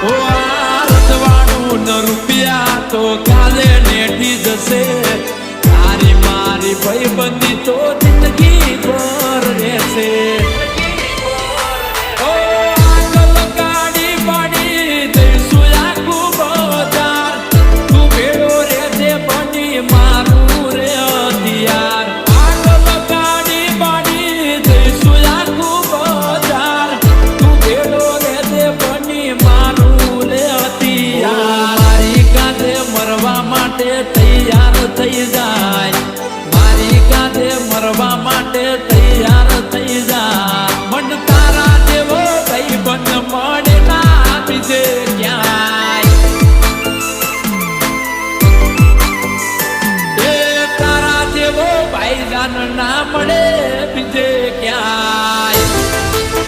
ઓ આ રજવાડું ન રૂપિયા તો કાલે નેઠી જશે તારી મારી ભાઈબંધી તો જિંદગી ભર રહેશે તૈયાર થઈ જા